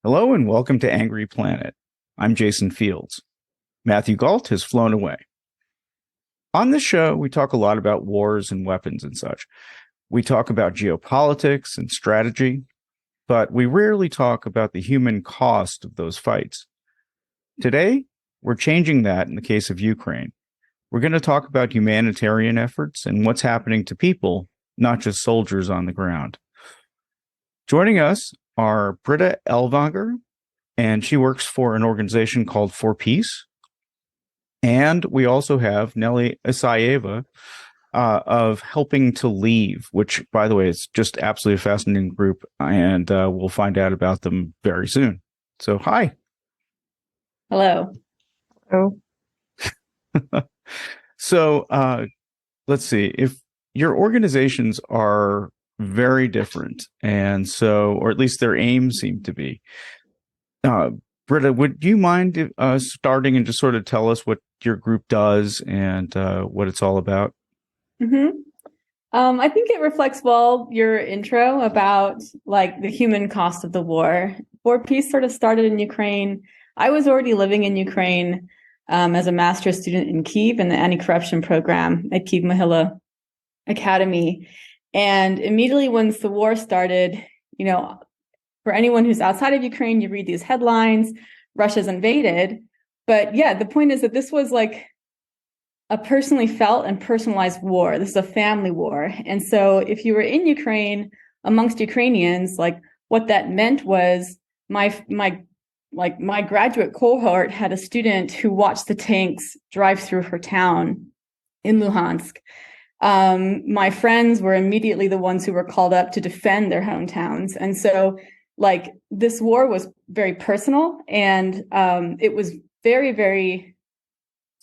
Hello and welcome to Angry Planet. I'm Jason Fields. Matthew Galt has flown away. On this show, we talk a lot about wars and weapons and such. We talk about geopolitics and strategy, but we rarely talk about the human cost of those fights. Today, we're changing that in the case of Ukraine. We're going to talk about humanitarian efforts and what's happening to people, not just soldiers on the ground. Joining us are Britta Ellwanger, and she works for an organization called For Peace. And we also have Nelli Isaieva of Helping to Leave, which, by the way, is just absolutely a fascinating group, and we'll find out about them very soon. So, hi. Hello. Oh, So, let's see. If your organizations are very different, and so, or at least their aims seem to be. Britta, would you mind starting and just sort of tell us what your group does and what it's all about? Mm-hmm. I think it reflects well your intro about like the human cost of the war. For Peace sort of started in Ukraine. I was already living in Ukraine as a master's student in Kyiv in the anti-corruption program at Kyiv Mohila Academy. And immediately once the war started, for anyone who's outside of Ukraine, you read these headlines, Russia's invaded. But yeah, the point is that this was like a personally felt and personalized war. This is a family war. And so if you were in Ukraine amongst Ukrainians, like what that meant was my graduate cohort had a student who watched the tanks drive through her town in Luhansk. My friends were immediately the ones who were called up to defend their hometowns. And so like this war was very personal, and it was very, very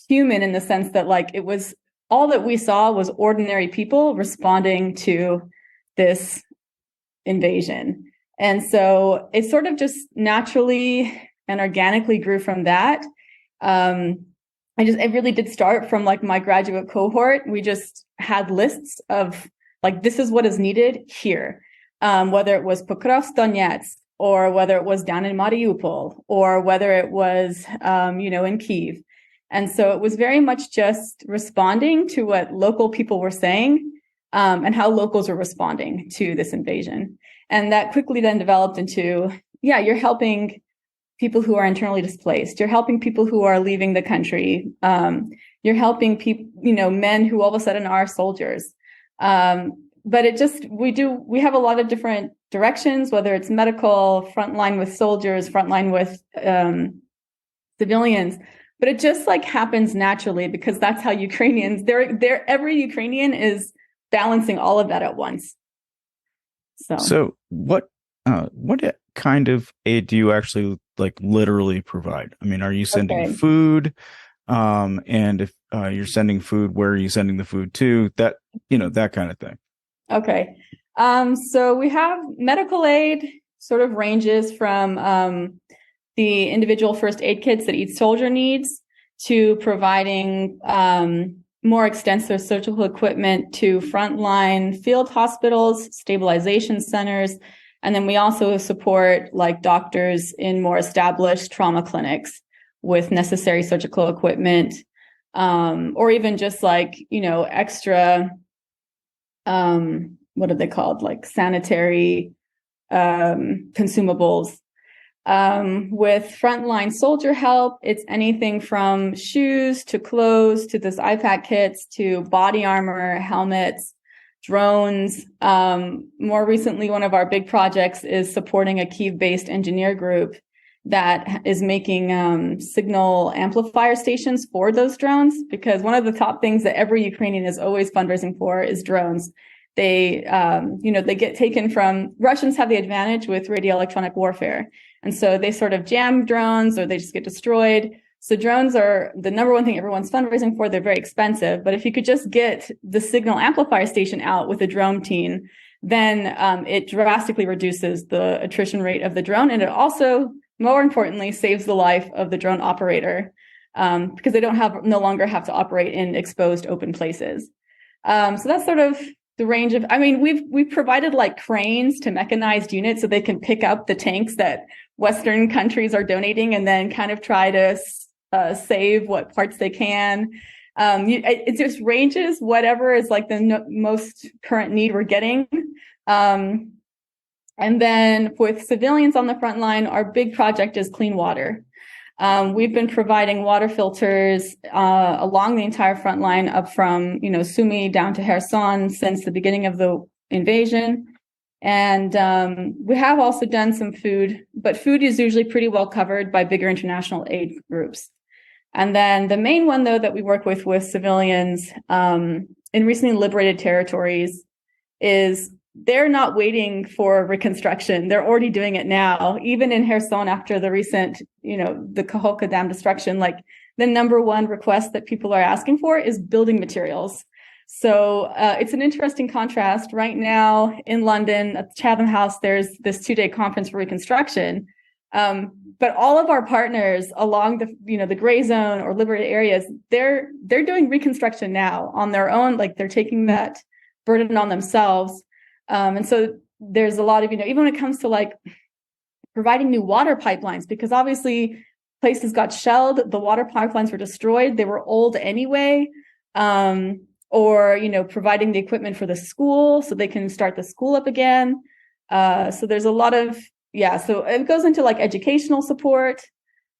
human in the sense that like it was all that we saw was ordinary people responding to this invasion. And so it sort of just naturally and organically grew from that. It really did start from like my graduate cohort. We just had lists of like, this is what is needed here. Whether it was Pokrovsk, Donetsk, or whether it was down in Mariupol, or whether it was, in Kyiv. And so it was very much just responding to what local people were saying, and how locals were responding to this invasion. And that quickly then developed into, you're helping people who are internally displaced. You're helping people who are leaving the country. You're helping people, men who all of a sudden are soldiers. But we have a lot of different directions, whether it's medical, frontline with soldiers, frontline with civilians. But it just like happens naturally because that's how Ukrainians, every Ukrainian is balancing all of that at once. So what kind of aid do you actually like literally provide? I mean, are you sending food? And if you're sending food, where are you sending the food to? That kind of thing. Okay. So we have medical aid sort of ranges from the individual first aid kits that each soldier needs to providing more extensive surgical equipment to frontline field hospitals, stabilization centers. And then we also support like doctors in more established trauma clinics with necessary surgical equipment, or even just like, extra, what are they called? Like sanitary consumables. With frontline soldier help, it's anything from shoes to clothes to this IPAC kits to body armor, helmets, drones. More recently, one of our big projects is supporting a Kyiv-based engineer group that is making signal amplifier stations for those drones, because one of the top things that every Ukrainian is always fundraising for is drones. They get taken from, Russians have the advantage with radio electronic warfare. And so they sort of jam drones or they just get destroyed. So drones are the number one thing everyone's fundraising for. They're very expensive. But if you could just get the signal amplifier station out with a drone team, then it drastically reduces the attrition rate of the drone. And it also, more importantly, saves the life of the drone operator, because they no longer have to operate in exposed open places. So that's sort of the range of, we've provided like cranes to mechanized units so they can pick up the tanks that Western countries are donating, and then kind of try to save what parts they can. It just ranges whatever is like the most current need we're getting. And then with civilians on the front line, our big project is clean water. We've been providing water filters along the entire front line, up from Sumy down to Kherson, since the beginning of the invasion. And we have also done some food, but food is usually pretty well covered by bigger international aid groups. And then the main one, though, that we work with civilians in recently liberated territories is they're not waiting for reconstruction. They're already doing it now. Even in Kherson, after the recent, the Kakhovka Dam destruction, like the number one request that people are asking for is building materials. So it's an interesting contrast. Right now in London at the Chatham House, there's this 2-day conference for reconstruction. But all of our partners along the gray zone or liberated areas, they're doing reconstruction now on their own. Like they're taking that burden on themselves. And so there's a lot of, even when it comes to like providing new water pipelines, because obviously places got shelled, the water pipelines were destroyed. They were old anyway. Or, providing the equipment for the school so they can start the school up again. So there's a lot of, so it goes into like educational support.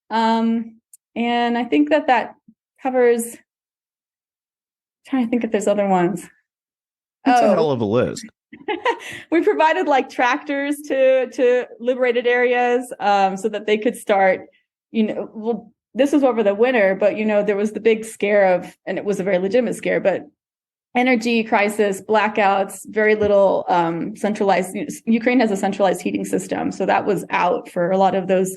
And I think that covers, I'm trying to think if there's other ones. That's a hell of a list. We provided like tractors to liberated areas so that they could start, this was over the winter, but, there was the big scare of, and it was a very legitimate scare, but energy crisis, blackouts, very little centralized. Ukraine has a centralized heating system, so that was out for a lot of those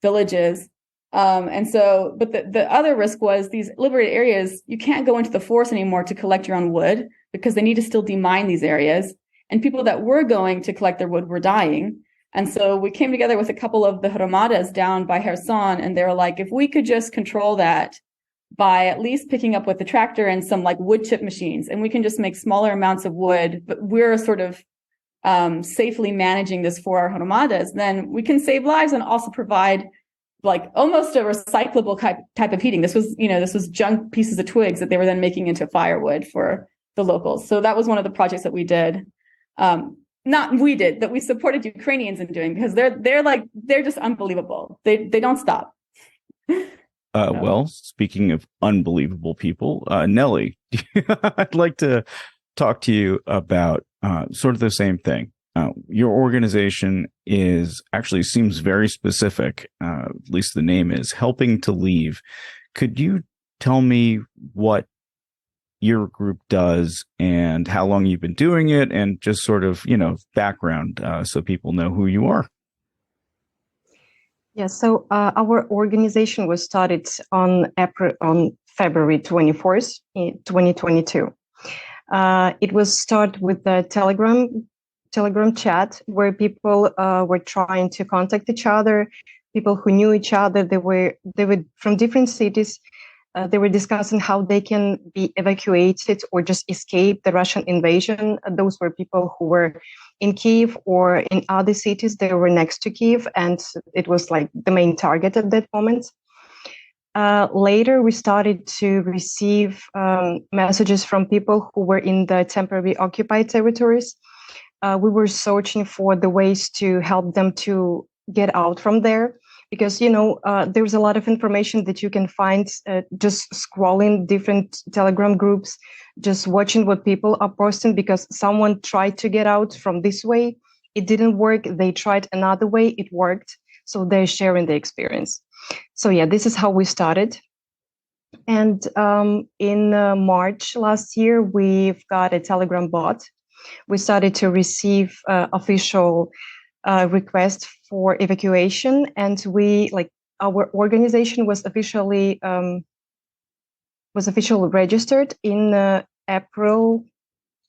villages. And so, but the other risk was these liberated areas, you can't go into the forest anymore to collect your own wood because they need to still demine these areas. And people that were going to collect their wood were dying. And so we came together with a couple of the hromadas down by Kherson, and they were like, if we could just control that by at least picking up with the tractor and some like wood chip machines, and we can just make smaller amounts of wood, but we're sort of safely managing this for our hromadas, then we can save lives and also provide like almost a recyclable type of heating. This was junk pieces of twigs that they were then making into firewood for the locals. So that was one of the projects that we did. Not we did, that we supported Ukrainians in doing, because they're just unbelievable. They don't stop. Well, speaking of unbelievable people, Nelli, I'd like to talk to you about sort of the same thing. Your organization seems very specific, at least the name is, Helping to Leave. Could you tell me what your group does and how long you've been doing it, and just sort of, background so people know who you are? Yeah, so our organization was started on February 24th, 2022. It was started with the Telegram chat where people were trying to contact each other, people who knew each other. They were from different cities. They were discussing how they can be evacuated or just escape the Russian invasion. Those were people who were in Kyiv or in other cities. They were next to Kyiv, and it was like the main target at that moment. Later, we started to receive messages from people who were in the temporary occupied territories. We were searching for the ways to help them to get out from there, because, there's a lot of information that you can find just scrolling different Telegram groups, just watching what people are posting, because someone tried to get out from this way. It didn't work. They tried another way. It worked. So they're sharing the experience. So yeah, this is how we started. And in March last year, we've got a Telegram bot. We started to receive official requests for evacuation, and our organization was officially registered in April.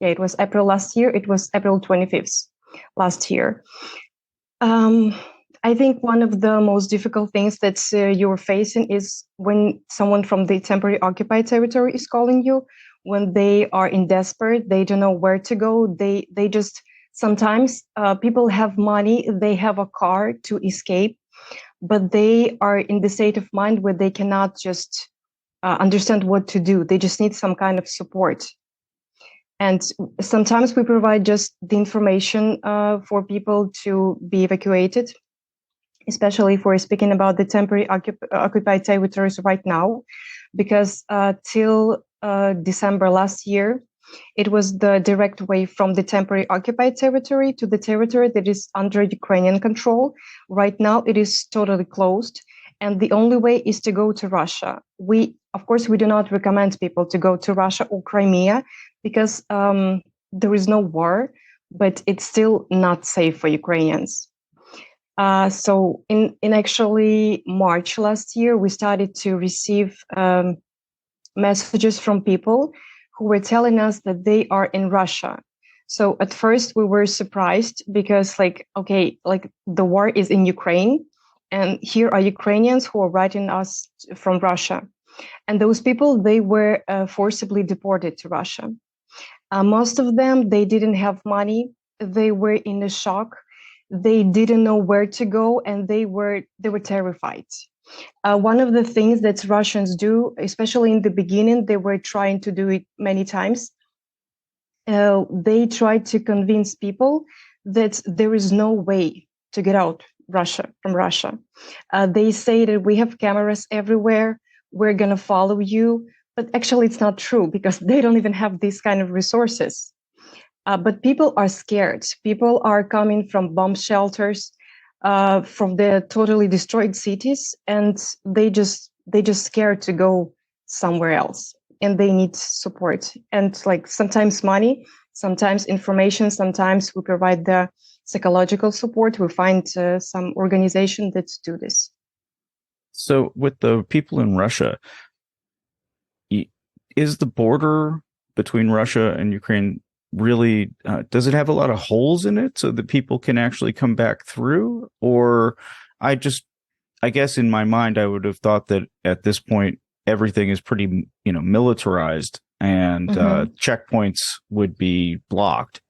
Yeah, it was April last year. It was April 25th last year. I think one of the most difficult things that you're facing is when someone from the temporary occupied territory is calling you, when they are in desperate, they don't know where to go. They just Sometimes people have money, they have a car to escape, but they are in the state of mind where they cannot just understand what to do. They just need some kind of support. And sometimes we provide just the information for people to be evacuated, especially if we're speaking about the temporary occupied territories right now, because till December last year, it was the direct way from the temporary occupied territory to the territory that is under Ukrainian control. Right now, it is totally closed, and the only way is to go to Russia. Of course, we do not recommend people to go to Russia or Crimea because there is no war, but it's still not safe for Ukrainians. So in actually March last year, we started to receive messages from people who were telling us that they are in Russia. So at first we were surprised because the war is in Ukraine, and here are Ukrainians who are writing us from Russia. And those people, they were forcibly deported to Russia. Most of them, they didn't have money. They were in a shock. They didn't know where to go, and they were terrified. One of the things that Russians do, especially in the beginning, they were trying to do it many times. They tried to convince people that there is no way to get out from Russia. They say that we have cameras everywhere. We're going to follow you. But actually, it's not true because they don't even have these kind of resources. But people are scared. People are coming from bomb shelters, from the totally destroyed cities, and they just scared to go somewhere else, and they need support. And sometimes money, sometimes information, sometimes we provide the psychological support. We find some organization that do this. So with the people in Russia, is the border between Russia and Ukraine really, does it have a lot of holes in it so that people can actually come back through? Or I guess in my mind, I would have thought that at this point, everything is pretty, militarized and checkpoints would be blocked.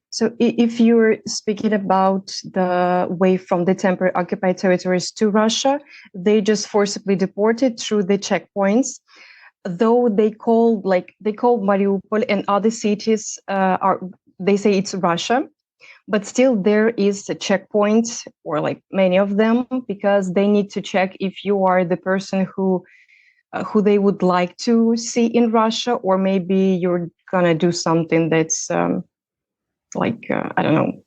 So if you're speaking about the way from the temporary occupied territories to Russia, they just forcibly deported through the checkpoints. Though they call Mariupol and other cities they say it's Russia, but still there is a checkpoint, or many of them, because they need to check if you are the person who they would like to see in Russia, or maybe you're gonna do something that's I don't know,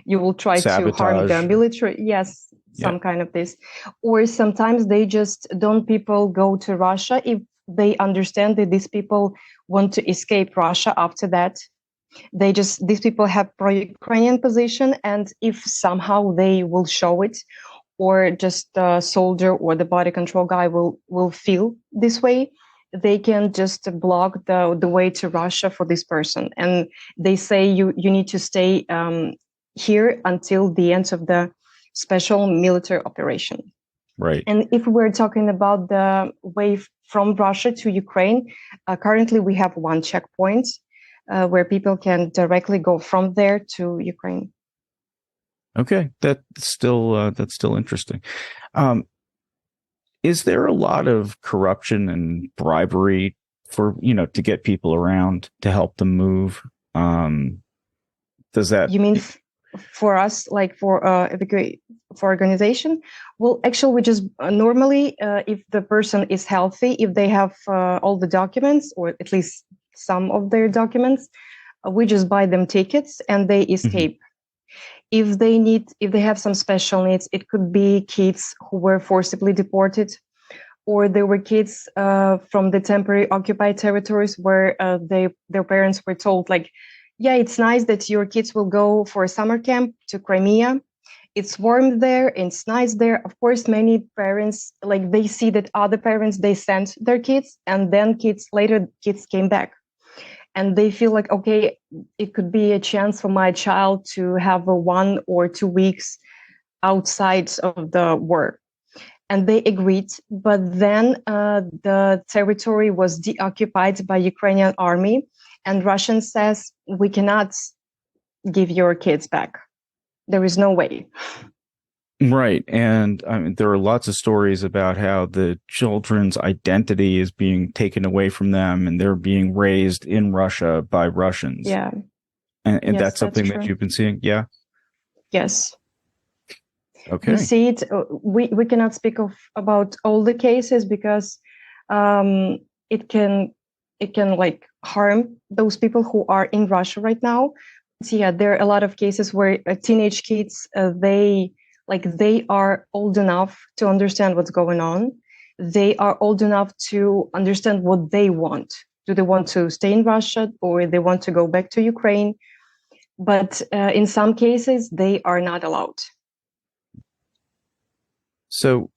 you will try Sabotage. to harm the military. Yes, some kind of this. Or sometimes they just don't people go to Russia if they understand that these people want to escape Russia after that. These people have pro-Ukrainian position, and if somehow they will show it, or just the soldier or the body control guy will feel this way, they can just block the way to Russia for this person. And they say you need to stay here until the end of the special military operation. Right. And if we're talking about the way from Russia to Ukraine, currently we have one checkpoint where people can directly go from there to Ukraine. Okay, that's still interesting. Is there a lot of corruption and bribery for to get people around to help them move? Does that? You mean for us, for organization? Well, actually, we just normally, if the person is healthy, if they have all the documents, or at least some of their documents, we just buy them tickets and they escape. Mm-hmm. If they have some special needs, it could be kids who were forcibly deported, or there were kids from the temporary occupied territories where their parents were told, yeah, it's nice that your kids will go for a summer camp to Crimea. It's warm there, and it's nice there. Of course, many parents, they see that other parents, they sent their kids, and then kids came back. And they feel okay, it could be a chance for my child to have 1 or 2 weeks outside of the war. And they agreed, but then the territory was deoccupied by Ukrainian army, and Russian says we cannot give your kids back. There is no way. Right. And I mean, there are lots of stories about how the children's identity is being taken away from them and they're being raised in Russia by Russians. Yeah. And Yes, that's something that true. you've been seeing? Yeah. Yes. Okay. We see it. We cannot speak about all the cases because it can like harm those people who are in Russia right now. So yeah, there are a lot of cases where teenage kids they are old enough to understand what's going on. They are old enough to understand what they want. Do they want to stay in Russia or they want to go back to Ukraine? But in some cases, they are not allowed. So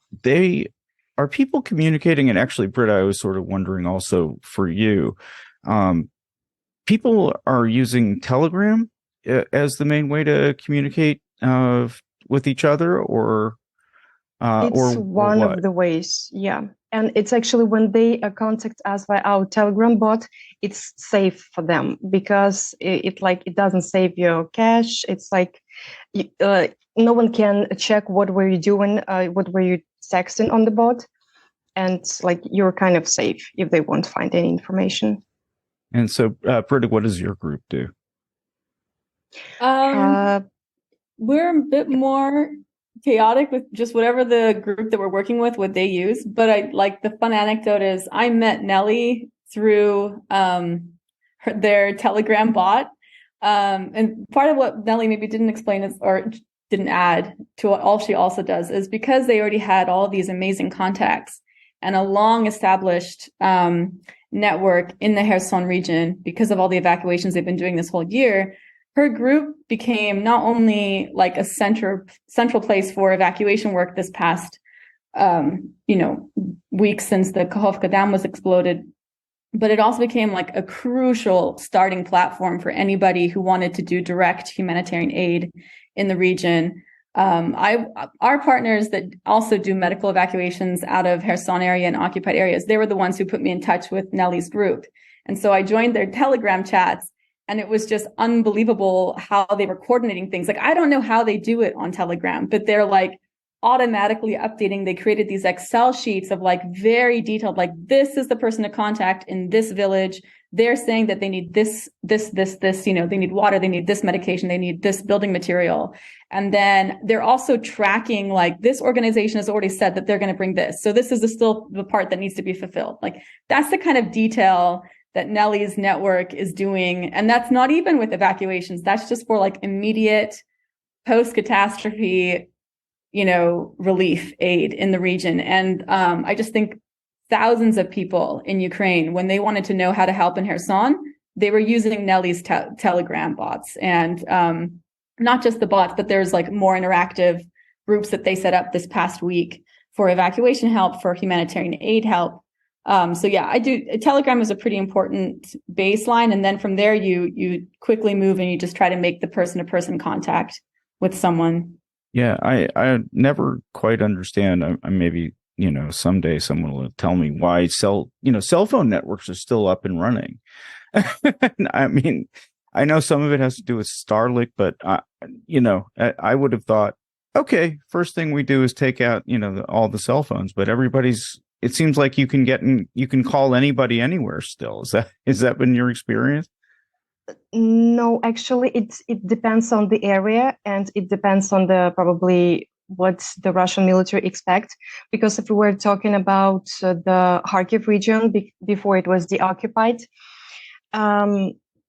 are people communicating? And actually, Britta, I was sort of wondering also for you, people are using Telegram as the main way to communicate with each other, or it's one of the ways, yeah. And it's actually when they contact us via our Telegram bot, it's safe for them because it doesn't save your cache. It's like no one can check what were you doing, what were you texting on the bot, and like you're kind of safe if they won't find any information. And so, Britta, what does your group do? We're a bit more chaotic with just whatever the group that we're working with, what they use. But I like the fun anecdote is I met Nelli through their Telegram bot. And part of what Nelli maybe didn't explain is, or didn't add to what all she also does is because they already had all these amazing contacts and a long established network in the Kherson region because of all the evacuations they've been doing this whole year. Her group became not only like a central place for evacuation work this past, week since the Kakhovka Dam was exploded, but it also became like a crucial starting platform for anybody who wanted to do direct humanitarian aid in the region. Our partners that also do medical evacuations out of Kherson area and occupied areas, they were the ones who put me in touch with Nelli's group. And so I joined their Telegram chats. And it was just unbelievable how they were coordinating things. Like, I don't know how they do it on Telegram, but they're like automatically updating. They created these Excel sheets of like very detailed, like this is the person to contact in this village. They're saying that they need this, they need water, they need this medication, they need this building material. And then they're also tracking like this organization has already said that they're going to bring this. So this is still the part that needs to be fulfilled. Like that's the kind of detail that Nelli's network is doing. And that's not even with evacuations. That's just for like immediate post-catastrophe, relief aid in the region. And I just think thousands of people in Ukraine, when they wanted to know how to help in Kherson, they were using Nelli's Telegram bots. And not just the bots, but there's like more interactive groups that they set up this past week for evacuation help, for humanitarian aid help. So yeah, I do. Telegram is a pretty important baseline. And then from there, you quickly move and you just try to make the person-to-person contact with someone. Yeah, I never quite understand. I maybe, someday someone will tell me why cell phone networks are still up and running. I mean, I know some of it has to do with Starlink, but, I would have thought, okay, first thing we do is take out, all the cell phones, but it seems like you can call anybody anywhere still. Is that been your experience? No, actually, it depends on the area and it depends on probably what the Russian military expect. Because if we were talking about the Kharkiv region before it was deoccupied,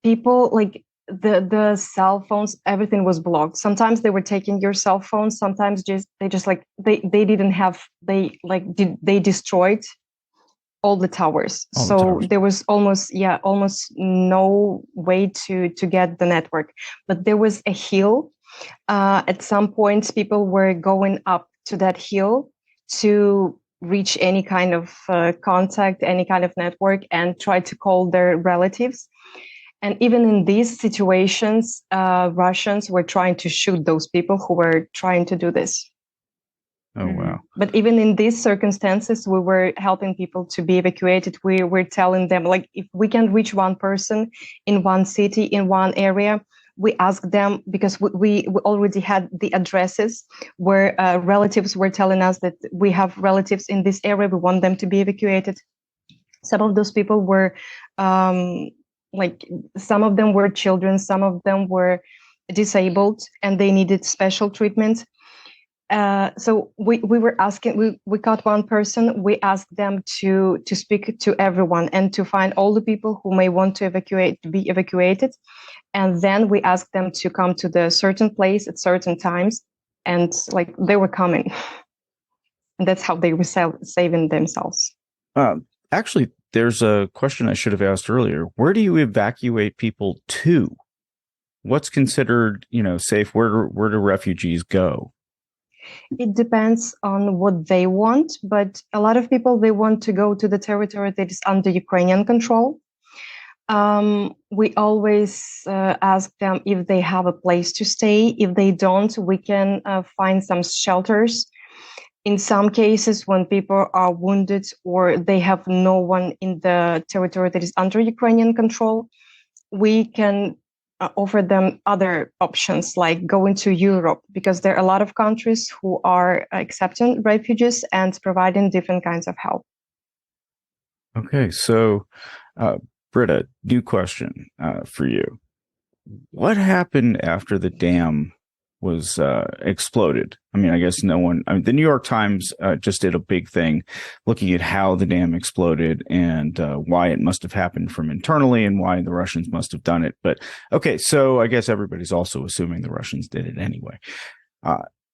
people like the cell phones, everything was blocked. Sometimes they were taking your cell phone. Sometimes they destroyed all the towers. There was almost no way to get the network. But there was a hill. At some point, people were going up to that hill to reach any kind of contact, any kind of network, and try to call their relatives. And even in these situations, Russians were trying to shoot those people who were trying to do this. Oh, wow. But even in these circumstances, we were helping people to be evacuated. We were telling them, like, if we can reach one person in one city, in one area, we asked them, because we already had the addresses where relatives were telling us that we have relatives in this area, we want them to be evacuated. Some of those people were some of them were children, some of them were disabled, and they needed special treatment. So we were asking, we caught one person, we asked them to speak to everyone and to find all the people who may want to be evacuated. And then we asked them to come to the certain place at certain times, and they were coming. And that's how they were saving themselves. Actually, there's a question I should have asked earlier. Where do you evacuate people to? What's considered, safe? Where do refugees go? It depends on what they want, but a lot of people, they want to go to the territory that is under Ukrainian control. We always ask them if they have a place to stay. If they don't, we can find some shelters. In some cases, when people are wounded or they have no one in the territory that is under Ukrainian control, we can offer them other options, like going to Europe, because there are a lot of countries who are accepting refugees and providing different kinds of help. Okay, so Britta, new question for you. What happened after the dam was exploded? I mean, I guess the New York Times just did a big thing looking at how the dam exploded and why it must have happened from internally and why the Russians must have done it. But okay, so I guess everybody's also assuming the Russians did it anyway.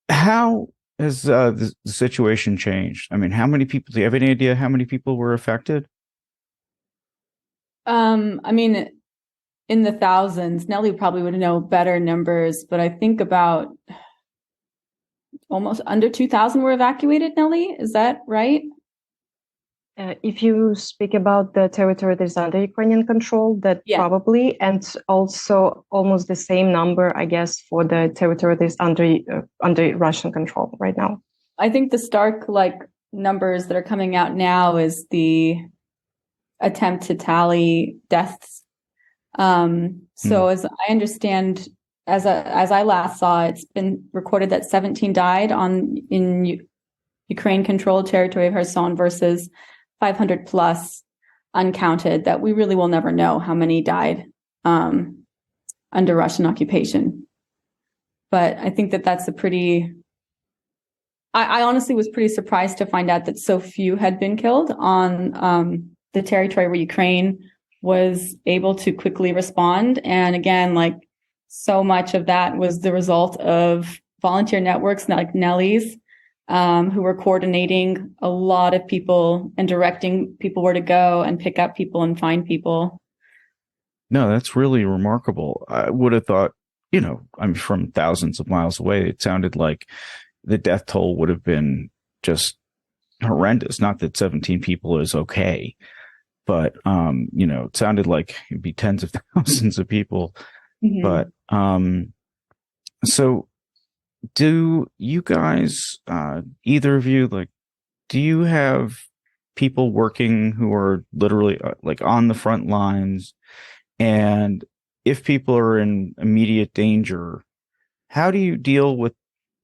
How has the situation changed? I mean, how many people, do you have any idea how many people were affected? I mean, in the thousands. Nelli probably would know better numbers, but I think about almost under 2,000 were evacuated, Nelli. Is that right? If you speak about the territory that is under Ukrainian control, that probably, and also almost the same number, I guess, for the territory that is under Russian control right now. I think the stark numbers that are coming out now is the attempt to tally deaths. So as I understand, as I last saw, it's been recorded that 17 died in Ukraine-controlled territory of Kherson versus 500 plus uncounted, that we really will never know how many died under Russian occupation. But I think that's I honestly was pretty surprised to find out that so few had been killed on the territory where Ukraine was able to quickly respond. And again, so much of that was the result of volunteer networks like Nelli's, who were coordinating a lot of people and directing people where to go and pick up people and find people. No, that's really remarkable. I would have thought, I'm from thousands of miles away. It sounded like the death toll would have been just horrendous. Not that 17 people is okay, but, it sounded like it'd be tens of thousands of people. Mm-hmm. But, so do you guys, either of you, do you have people working who are literally on the front lines? And if people are in immediate danger, how do you deal with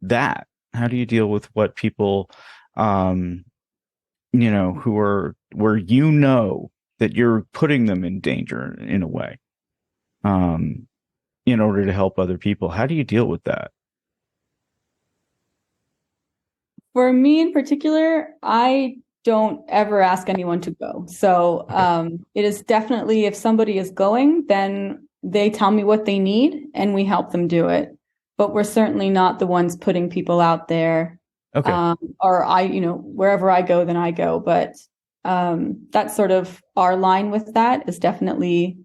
that? How do you deal with what people, who are where that you're putting them in danger in a way, in order to help other people? How do you deal with that? For me in particular, I don't ever ask anyone to go. So it is definitely, if somebody is going, then they tell me what they need and we help them do it. But we're certainly not the ones putting people out there. Okay. Or wherever I go, then I go. But that's sort of our line with that, is definitely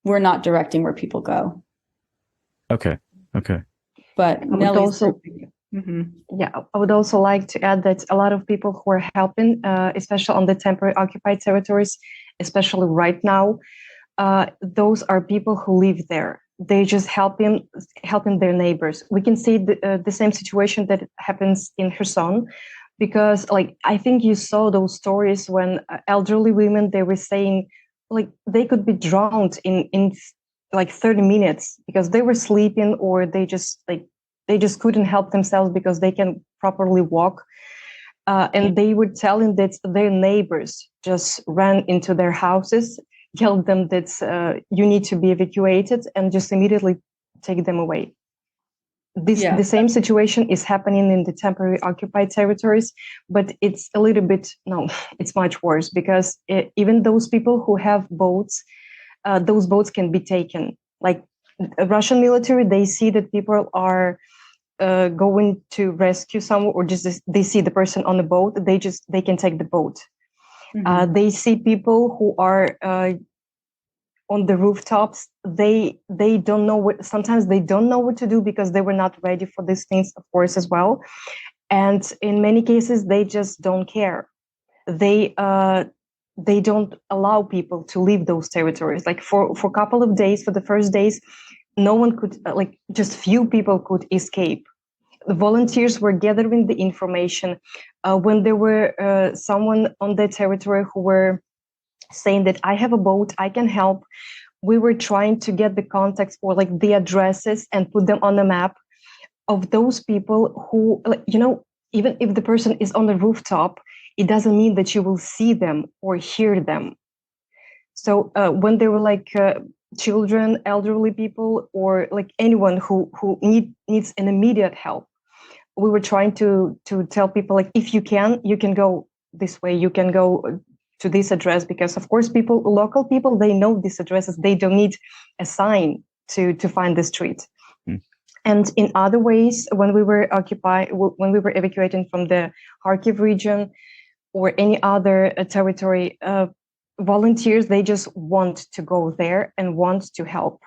we're not directing where people go. Okay. But Nelli's I would also like to add that a lot of people who are helping, especially on the temporary occupied territories, especially right now, those are people who live there. They just helping their neighbors. We can see the same situation that happens in Kherson, because I think you saw those stories when elderly women, they were saying they could be drowned in like 30 minutes because they were sleeping, or they just couldn't help themselves because they can properly walk. And they were telling that their neighbors just ran into their houses, yelled them that you need to be evacuated, and just immediately take them away. The same situation is happening in the temporary occupied territories, but it's it's much worse, because even those people who have boats, those boats can be taken. Like Russian military, they see that people are going to rescue someone, or just they see the person on the boat, they can take the boat. Mm-hmm. They see people who are on the rooftops. They don't know sometimes they don't know what to do, because they were not ready for these things, of course, as well. And in many cases, they just don't care. They don't allow people to leave those territories. Like for a couple of days, for the first days, no one could, just few people could escape. The volunteers were gathering the information. When there were someone on the territory who were saying that I have a boat, I can help, we were trying to get the contacts or the addresses and put them on the map of those people who, even if the person is on the rooftop, it doesn't mean that you will see them or hear them. So when they were children, elderly people, or anyone who needs an immediate help, we were trying to tell people, if you can go this way, you can go to this address, because of course local people, they know these addresses. They don't need a sign to find the street. Mm. And in other ways, when we were evacuating from the Kharkiv region or any other territory, volunteers, they just want to go there and want to help.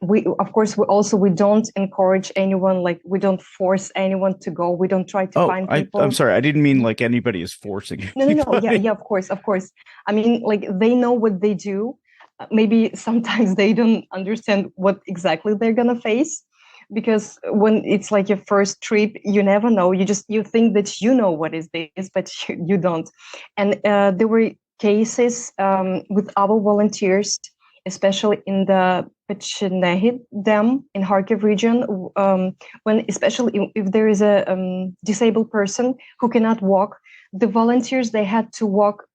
We don't encourage anyone, we don't force anyone to go. We don't try to find people. I'm sorry, I didn't mean anybody is forcing you. No. Yeah, of course. I mean, they know what they do. Maybe sometimes they don't understand what exactly they're gonna face, because when it's your first trip, you never know. You think that you know what is this, but you don't. And there were cases with our volunteers, especially in the Pechenehid Dam in Kharkiv region, when especially if there is a disabled person who cannot walk, the volunteers, they had to walk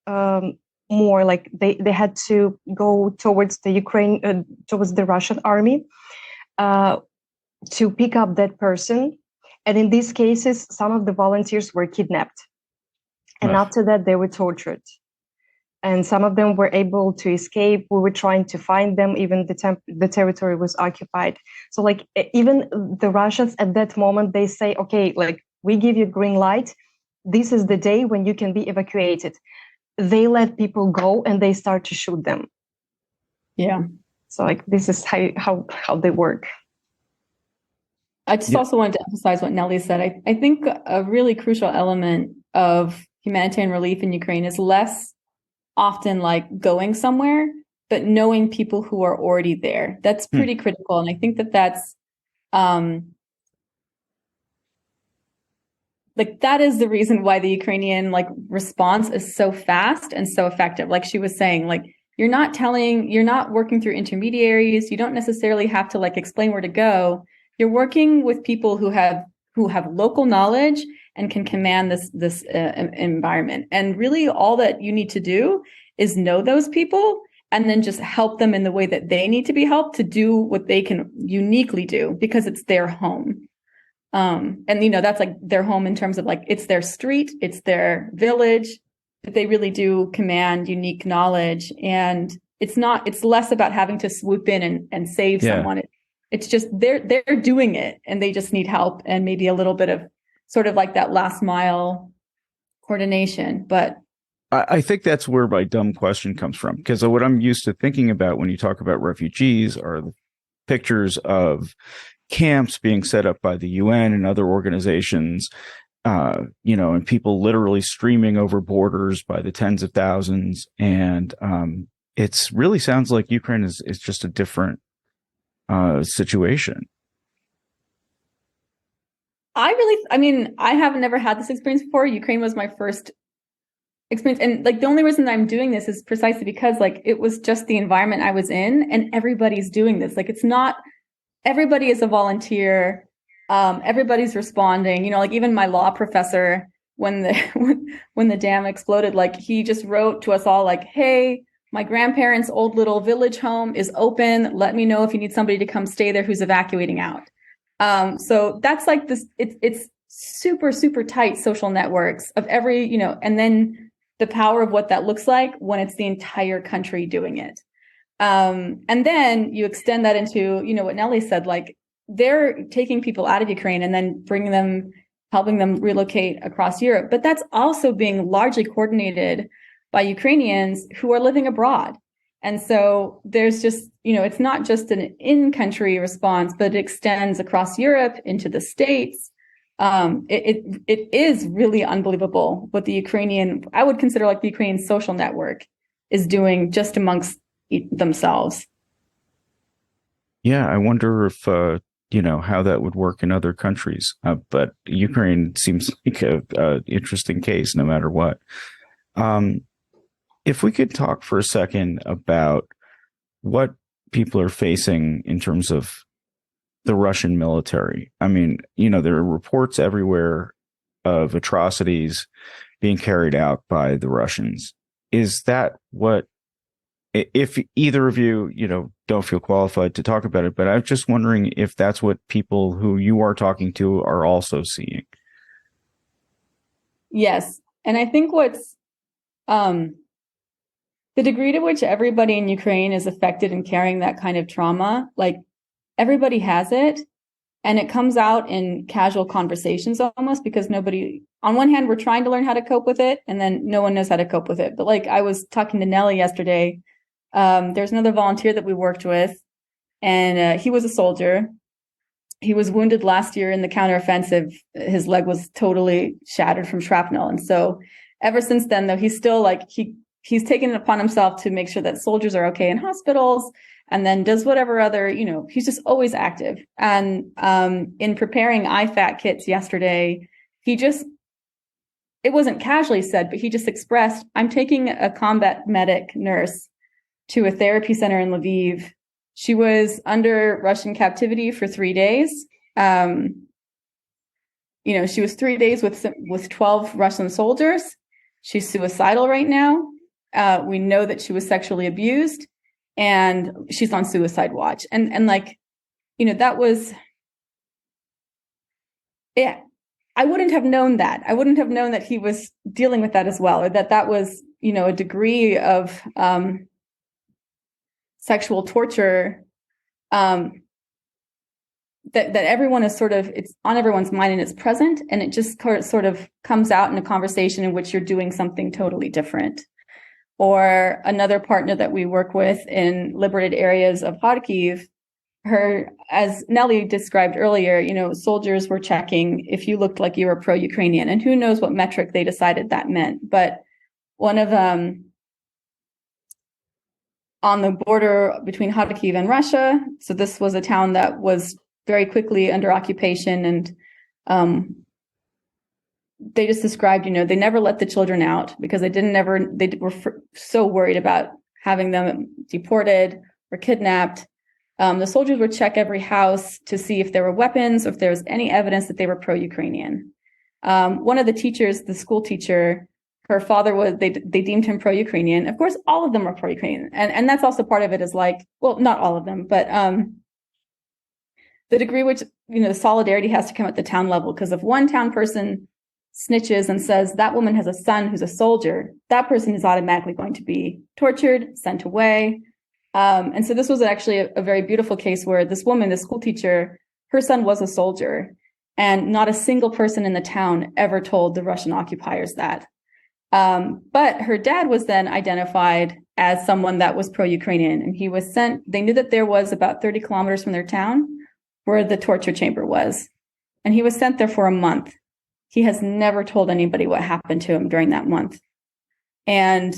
more, they had to go towards the Ukraine, towards the Russian army, to pick up that person. And in these cases, some of the volunteers were kidnapped, and after that they were tortured. And some of them were able to escape. We were trying to find them, even the territory was occupied. So even the Russians at that moment, they say, okay, we give you green light. This is the day when you can be evacuated. They let people go and they start to shoot them. Yeah. So this is how they work. I just also wanted to emphasize what Nelli said. I think a really crucial element of humanitarian relief in Ukraine is less often going somewhere, but knowing people who are already there. That's pretty critical. And I think that's that is the reason why the Ukrainian response is so fast and so effective. Like she was saying, you're not working through intermediaries. You don't necessarily have to explain where to go. You're working with people who have local knowledge and can command this environment. And really all that you need to do is know those people and then just help them in the way that they need to be helped to do what they can uniquely do, because it's their home. And that's their home in terms of it's their street, it's their village, but they really do command unique knowledge. And it's less about having to swoop in and save someone. It's just they're doing it and they just need help and maybe a little bit of sort of that last mile coordination. But I think that's where my dumb question comes from, because what I'm used to thinking about when you talk about refugees are the pictures of camps being set up by the UN and other organizations, and people literally streaming over borders by the tens of thousands. And it's really sounds like Ukraine is just a different situation. I have never had this experience before. Ukraine was my first experience. And like the only reason I'm doing this is precisely because like it was just the environment I was in, and everybody's doing this. Like it's not, everybody is a volunteer. Everybody's responding. You know, like even my law professor, when the dam exploded, like he just wrote to us all like, "Hey, my grandparents' old little village home is open. Let me know if you need somebody to come stay there who's evacuating out." So that's like this. It's super, super tight social networks of every, you know, and then the power of what that looks like when it's the entire country doing it. And then you extend that into, you know, what Nelli said, like they're taking people out of Ukraine and then bringing them, helping them relocate across Europe. But that's also being largely coordinated by Ukrainians who are living abroad. And so there's just, you know, it's not just an in-country response, but it extends across Europe into the States. It is really unbelievable what the Ukrainian, I would consider like the Ukrainian social network is doing just amongst themselves. Yeah, I wonder if you know, how that would work in other countries. But Ukraine seems like a interesting case, no matter what. If we could talk for a second about what people are facing in terms of the Russian military. I mean, you know, there are reports everywhere of atrocities being carried out by the Russians. Is that what, if either of you, you know, don't feel qualified to talk about it, but I'm just wondering if that's what people who you are talking to are also seeing. Yes. And I think what's the degree to which everybody in Ukraine is affected and carrying that kind of trauma, like everybody has it. And it comes out in casual conversations almost, because nobody, on one hand, we're trying to learn how to cope with it, and then no one knows how to cope with it. But like I was talking to Nelli yesterday, there's another volunteer that we worked with, and he was a soldier. He was wounded last year in the counteroffensive. His leg was totally shattered from shrapnel. And so ever since then, though, he's still like, he's taken it upon himself to make sure that soldiers are okay in hospitals, and then does whatever other, you know, he's just always active. And in preparing IFAK kits yesterday, it wasn't casually said, but he just expressed, I'm taking a combat medic nurse to a therapy center in Lviv. She was under Russian captivity for 3 days. You know, she was 3 days with 12 Russian soldiers. She's suicidal right now. We know that she was sexually abused, and she's on suicide watch. And like, you know, that was, yeah, I wouldn't have known that. I wouldn't have known that he was dealing with that as well, or that was, you know, a degree of sexual torture that everyone is sort of, it's on everyone's mind and it's present, and it just sort of comes out in a conversation in which you're doing something totally different. Or another partner that we work with in liberated areas of Kharkiv, as Nelli described earlier, you know, soldiers were checking if you looked like you were pro-Ukrainian, and who knows what metric they decided that meant. But one of them, on the border between Kharkiv and Russia, so this was a town that was very quickly under occupation, and they just described, you know, they never let the children out because they were so worried about having them deported or kidnapped. The soldiers would check every house to see if there were weapons or if there was any evidence that they were pro-Ukrainian. One of the teachers, the school teacher, her father they deemed him pro-Ukrainian. Of course, all of them were pro-Ukrainian. And that's also part of it, is like, well, not all of them, but the degree which, you know, the solidarity has to come at the town level, because if one town person snitches and says that woman has a son who's a soldier, that person is automatically going to be tortured, sent away. And so this was actually a very beautiful case where this woman, the school teacher, her son was a soldier, and not a single person in the town ever told the Russian occupiers that. But her dad was then identified as someone that was pro-Ukrainian, and he was sent, they knew that there was about 30 kilometers from their town where the torture chamber was. And he was sent there for a month. He has never told anybody what happened to him during that month. And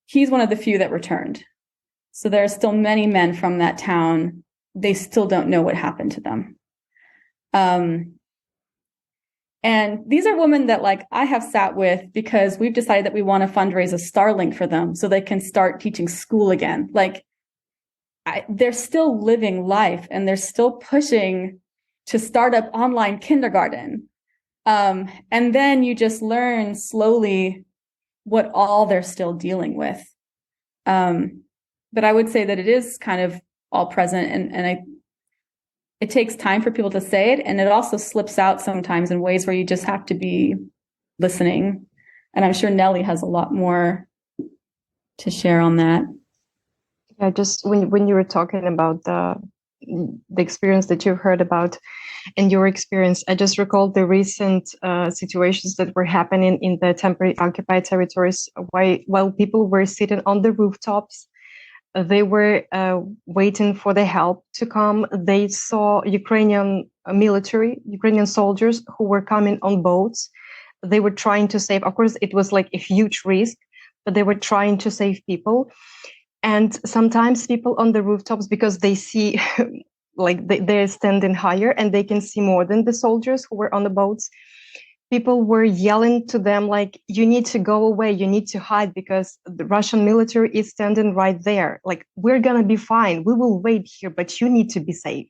he's one of the few that returned. So there are still many men from that town. They still don't know what happened to them. And these are women that like I have sat with because we've decided that we want to fundraise a Starlink for them so they can start teaching school again. Like they're still living life and they're still pushing to start up online kindergarten. And then you just learn slowly what all they're still dealing with. But I would say that it is kind of all present, and it takes time for people to say it, and it also slips out sometimes in ways where you just have to be listening. And I'm sure Nelli has a lot more to share on that. Yeah, just when you were talking about the experience that you've heard about and your experience, I just recalled the recent situations that were happening in the temporary occupied territories while people were sitting on the rooftops. They were waiting for the help to come. They saw Ukrainian soldiers who were coming on boats. They were trying to save, of course, it was like a huge risk, but they were trying to save people. And sometimes people on the rooftops, because they see, like they're standing higher and they can see more than the soldiers who were on the boats. People were yelling to them, like, you need to go away, you need to hide because the Russian military is standing right there. Like, we're going to be fine. We will wait here, but you need to be safe.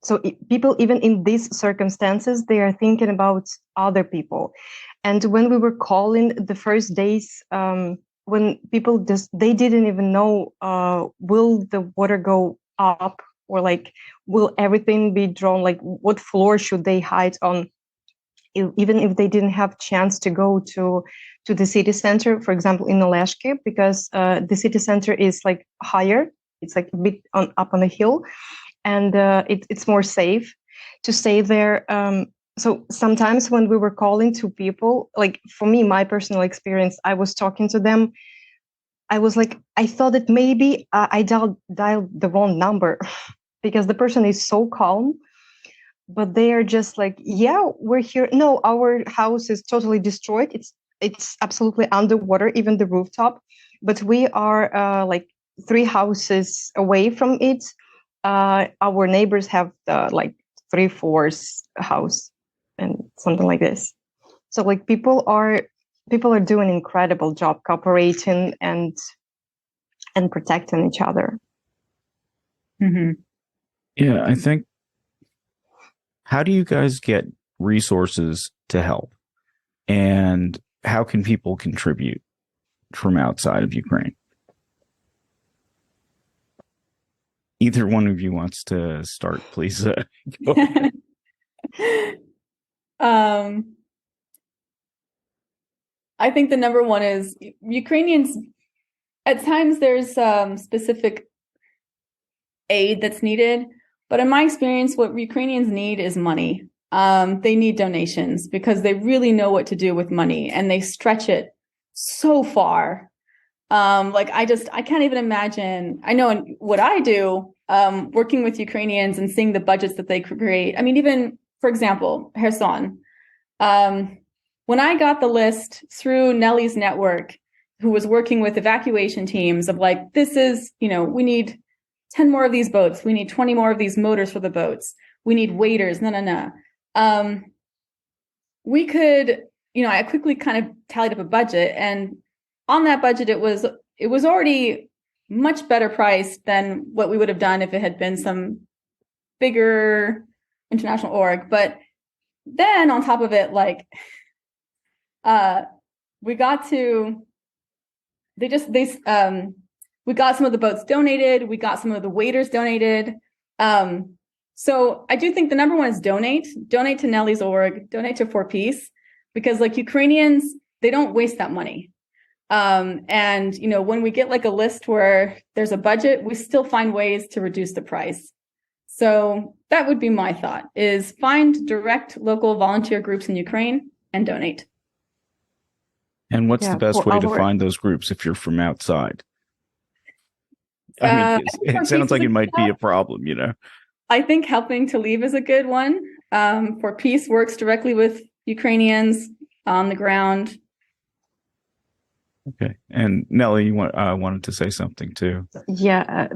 So people, even in these circumstances, they are thinking about other people. And when we were calling the first days, when people they didn't even know, will the water go up, or like, will everything be drawn? Like, what floor should they hide on? Even if they didn't have chance to go to the city center, for example, in Ellwanger, because the city center is like higher, it's like a bit up on a hill, and it's more safe to stay there. So sometimes when we were calling to people, like for me, my personal experience, I was talking to them. I was like, I thought that maybe I dialed the wrong number because the person is so calm. But they are just like, yeah, we're here. No, our house is totally destroyed. It's absolutely underwater, even the rooftop. But we are like 3 houses away from it. Our neighbors have like 3 floors house and something like this. So like people are doing an incredible job cooperating and protecting each other. Mm-hmm. Yeah, I think. How do you guys get resources to help? And how can people contribute from outside of Ukraine? Either one of you wants to start, please. Go ahead. I think the number one is Ukrainians. At times there's specific aid that's needed. But in my experience, what Ukrainians need is money. They need donations because they really know what to do with money and they stretch it so far. Like I can't even imagine. I know what I do, working with Ukrainians and seeing the budgets that they create. I mean, even for example, Kherson. When I got the list through Nelli's network, who was working with evacuation teams of like, this is, we need 10 more of these boats. We need 20 more of these motors for the boats. We need waiters. No. We could, I quickly kind of tallied up a budget, and on that budget, it was already much better priced than what we would have done if it had been some bigger international org. But then on top of it, like, we got some of the boats donated. We got some of the waiters donated. So I do think the number one is donate to Nelli's org, donate to For Peace, because like Ukrainians, they don't waste that money. And when we get like a list where there's a budget, we still find ways to reduce the price. So that would be my thought, is find direct local volunteer groups in Ukraine and donate. And what's the best way to find those groups if you're from outside? I mean, it sounds like it might be a problem, I think Helping to Leave is a good one. For Peace works directly with Ukrainians on the ground. Okay. And Nelli, you wanted to say something too. Yeah,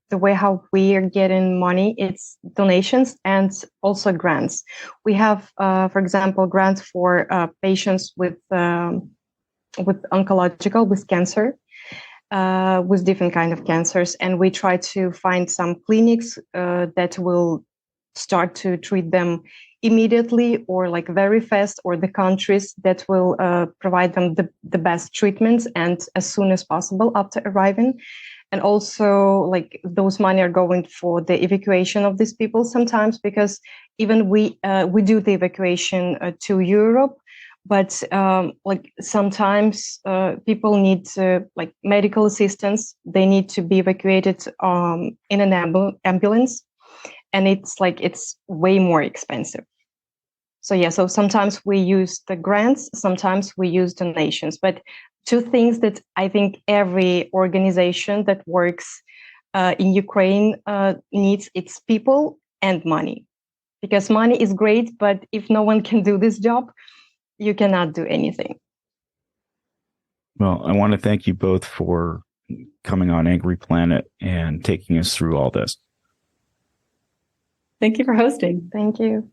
the way how we are getting money, it's donations and also grants. We have, for example, grants for patients with oncological, with cancer, with different kind of cancers, and we try to find some clinics that will start to treat them immediately or like very fast, or the countries that will provide them the best treatments and as soon as possible after arriving. And also like those money are going for the evacuation of these people sometimes, because even we do the evacuation to Europe, but like sometimes people need like medical assistance. They need to be evacuated in an ambulance, and it's way more expensive. So yeah, so sometimes we use the grants, sometimes we use donations. But two things that I think every organization that works in Ukraine needs, it's people and money. Because money is great, but if no one can do this job, you cannot do anything. Well, I want to thank you both for coming on Angry Planet and taking us through all this. Thank you for hosting. Thank you.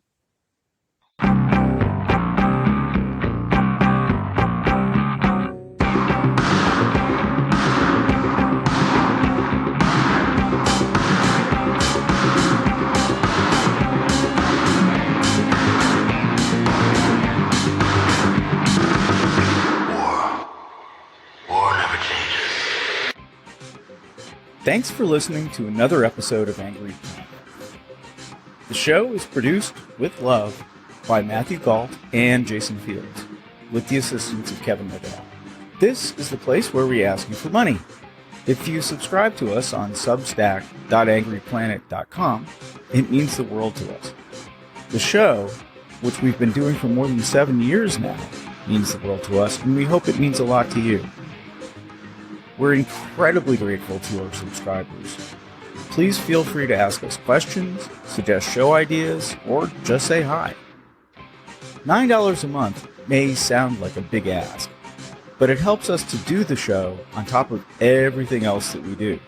Thanks for listening to another episode of Angry Planet. The show is produced with love by Matthew Galt and Jason Fields, with the assistance of Kevin Liddell. This is the place where we ask you for money. If you subscribe to us on substack.angryplanet.com, it means the world to us. The show, which we've been doing for more than 7 years now, means the world to us, and we hope it means a lot to you. We're incredibly grateful to our subscribers. Please feel free to ask us questions, suggest show ideas, or just say hi. $9 a month may sound like a big ask, but it helps us to do the show on top of everything else that we do.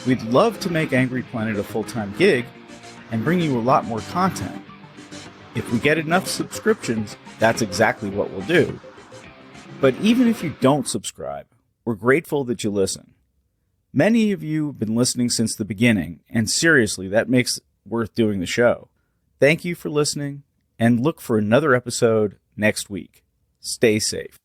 We'd love to make Angry Planet a full-time gig and bring you a lot more content. If we get enough subscriptions, that's exactly what we'll do. But even if you don't subscribe, we're grateful that you listen. Many of you have been listening since the beginning, and seriously, that makes it worth doing the show. Thank you for listening, and look for another episode next week. Stay safe.